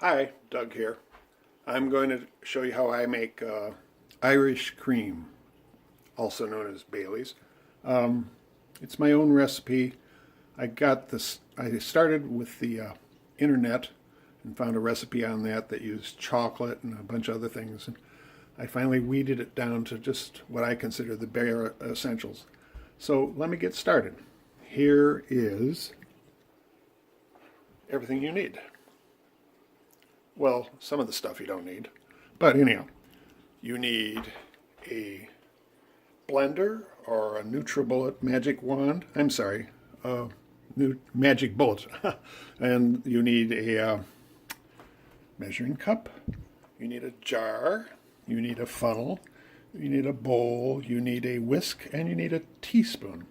Hi, Doug here. I'm going to show you how I make Irish cream, also known as Bailey's. It's my own recipe. I got this. I started with the internet and found a recipe on that used chocolate and a bunch of other things. And I finally weeded it down to just what I consider the bare essentials. So let me get started. Here is everything you need. Well, some of the stuff you don't need. But anyhow, you need a blender or a NutriBullet magic wand. I'm sorry, magic bullet. And you need a measuring cup. You need a jar. You need a funnel. You need a bowl. You need a whisk. And you need a teaspoon.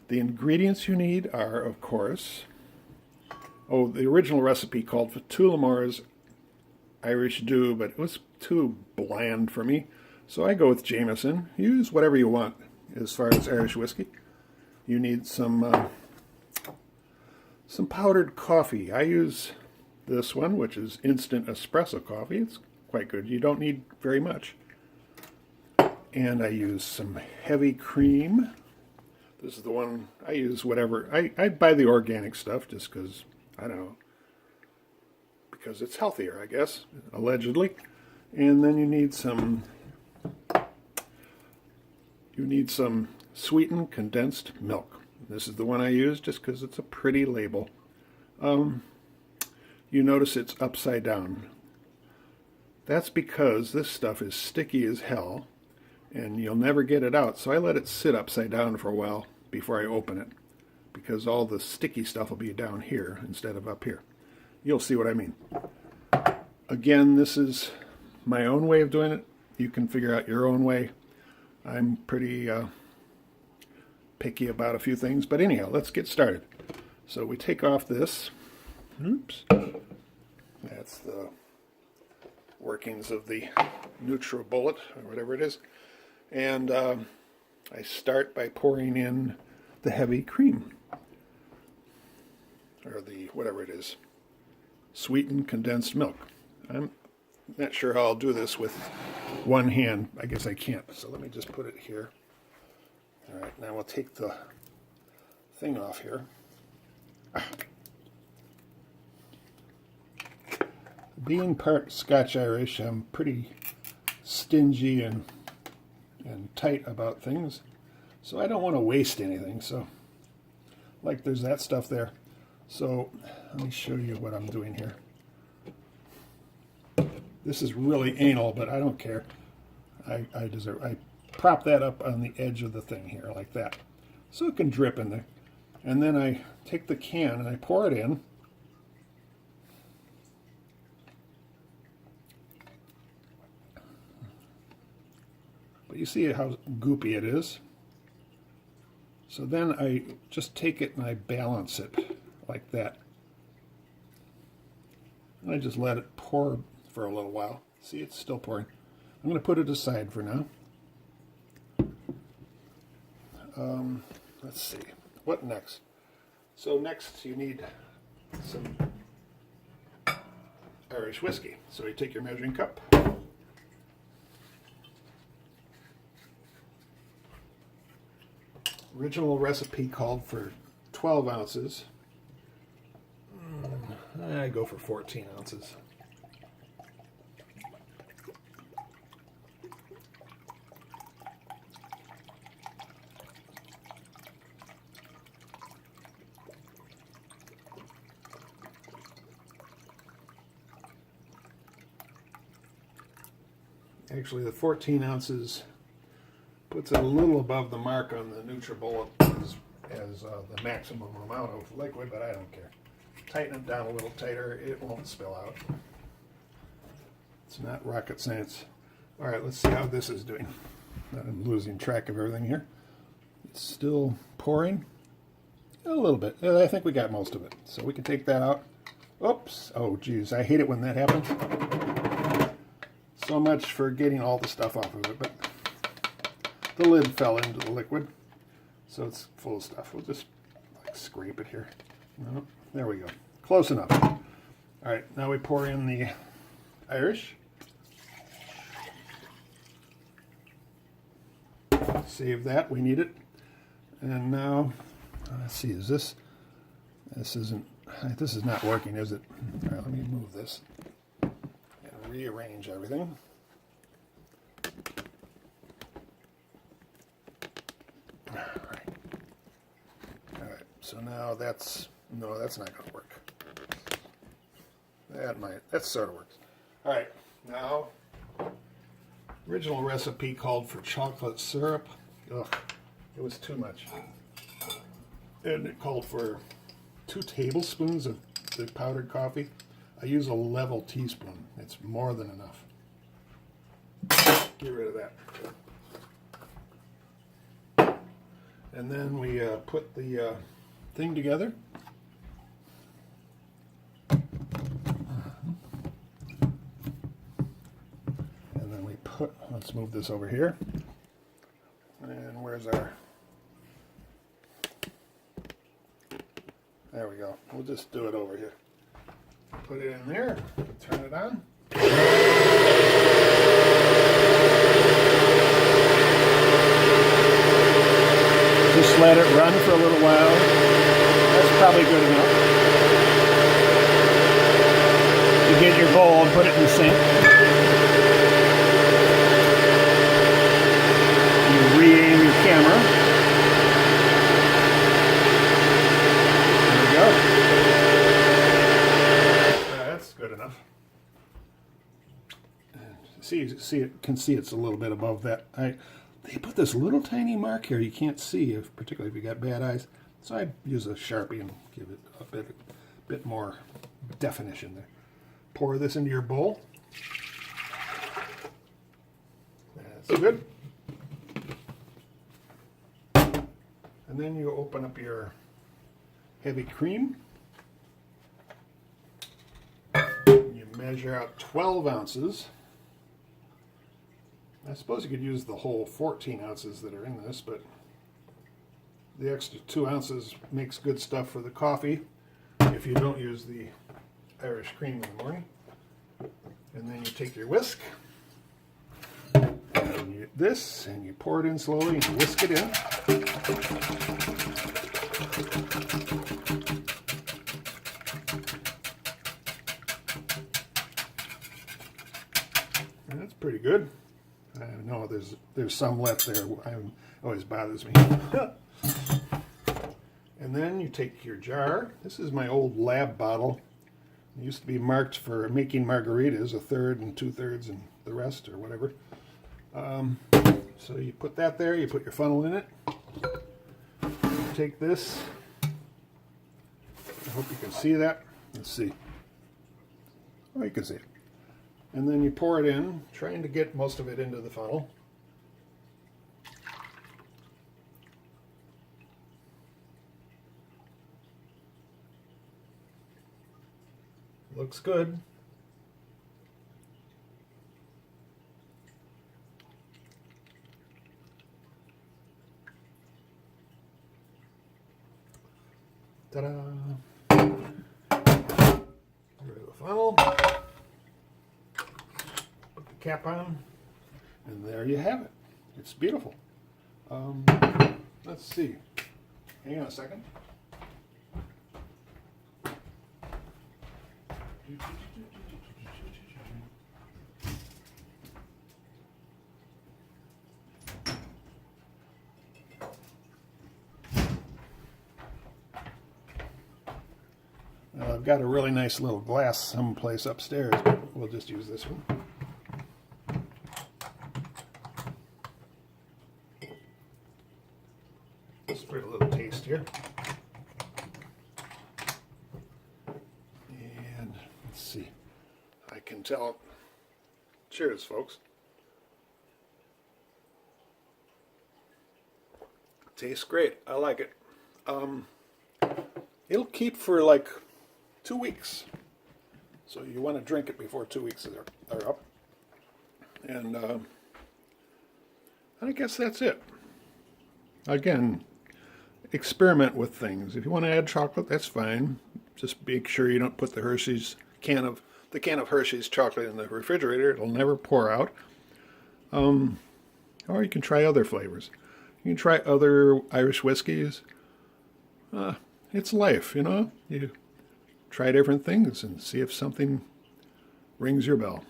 The ingredients you need are, of course, the original recipe called for Tullamore's Irish Dew, but it was too bland for me. So I go with Jameson. Use whatever you want as far as Irish whiskey. You need some powdered coffee. I use this one, which is instant espresso coffee. It's quite good. You don't need very much. And I use some heavy cream. This is the one I use. Whatever I buy the organic stuff just because I don't know. Because it's healthier, I guess, allegedly. And then you need some sweetened condensed milk. This is the one I use just because it's a pretty label. You notice it's upside down. That's because this stuff is sticky as hell and you'll never get it out. So I let it sit upside down for a while before I open it because all the sticky stuff will be down here instead of up here. You'll see what I mean. Again, this is my own way of doing it. You can figure out your own way. I'm pretty picky about a few things, but anyhow, let's get started. So we take off this. Oops. That's the workings of the NutriBullet, or whatever it is. And I start by pouring in the heavy cream, or the whatever it is. Sweetened condensed milk. I'm not sure how I'll do this with one hand. I guess I can't. So let me just put it here. All right, now we'll take the thing off here. Being part Scotch-Irish, I'm pretty stingy and tight about things. So I don't want to waste anything. So, like there's that stuff there. So let me show you what I'm doing here. This is really anal, but I don't care. I prop that up on the edge of the thing here like that. So it can drip in there. And then I take the can and I pour it in. But you see how goopy it is. So then I just take it and I balance it like that. And I just let it pour for a little while. See, it's still pouring. I'm going to put it aside for now. Let's see. What next? So next you need some Irish whiskey. So you take your measuring cup. Original recipe called for 12 ounces. I go for 14 ounces. Actually, the 14 ounces puts it a little above the mark on the NutriBullet as the maximum amount of liquid, but I don't care. Tighten it down a little tighter, it won't spill out. It's not rocket science. All right, let's see how this is doing. I'm losing track of everything here. It's still pouring a little bit. I think we got most of it, so we can take that out. Oops, oh geez, I hate it when that happens. So much for getting all the stuff off of it, but the lid fell into the liquid, so it's full of stuff. We'll just scrape it here. No, there we go. Close enough. All right, now we pour in the Irish. Save that, we need it. And now, let's see, this is not working, is it? All right, let me move this and rearrange everything. All right, so now that's not going to work. That sort of works. All right, now, original recipe called for chocolate syrup. Ugh, it was too much. And it called for 2 tablespoons of the powdered coffee. I use a level teaspoon. It's more than enough. Get rid of that. And then we put the thing together. And then we let's move this over here. And where's our... There we go. We'll just do it over here. Put it in there. Turn it on. Just let it run for a little while. That's probably good enough. You get your bowl and put it in the sink. You re-aim your camera. That's good enough. Can see it's a little bit above that. They put this little tiny mark here you can't see, particularly if you got bad eyes. So I use a Sharpie and give it a bit more definition there. Pour this into your bowl. That's good. And then you open up your heavy cream. You measure out 12 ounces. I suppose you could use the whole 14 ounces that are in this, but the extra 2 ounces makes good stuff for the coffee if you don't use the Irish cream in the morning. And then you take your whisk, and you pour it in slowly and you whisk it in. And that's pretty good. I know there's some left there. Always bothers me. And then you take your jar. This is my old lab bottle. It used to be marked for making margaritas, 1/3 and 2/3 and the rest or whatever. So you put that there. You put your funnel in it. You take this. I hope you can see that. Let's see. Oh, you can see it. And then you pour it in, trying to get most of it into the funnel. Looks good. Ta-da! Get rid of the funnel. Put the cap on, and there you have it. It's beautiful. Let's see. Hang on a second. Well, I've got a really nice little glass someplace upstairs, but we'll just use this one. Just for a little taste here. And let's see. I can tell. Cheers, folks. Tastes great. I like it. It'll keep for like 2 weeks. So you want to drink it before 2 weeks are up. And I guess that's it. Again, experiment with things. If you want to add chocolate, that's fine. Just make sure you don't put the Hershey's the can of Hershey's chocolate in the refrigerator. It'll never pour out. Or you can try other flavors. You can try other Irish whiskeys. It's life, you know. You try different things and see if something rings your bell.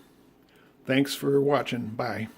Thanks for watching. Bye.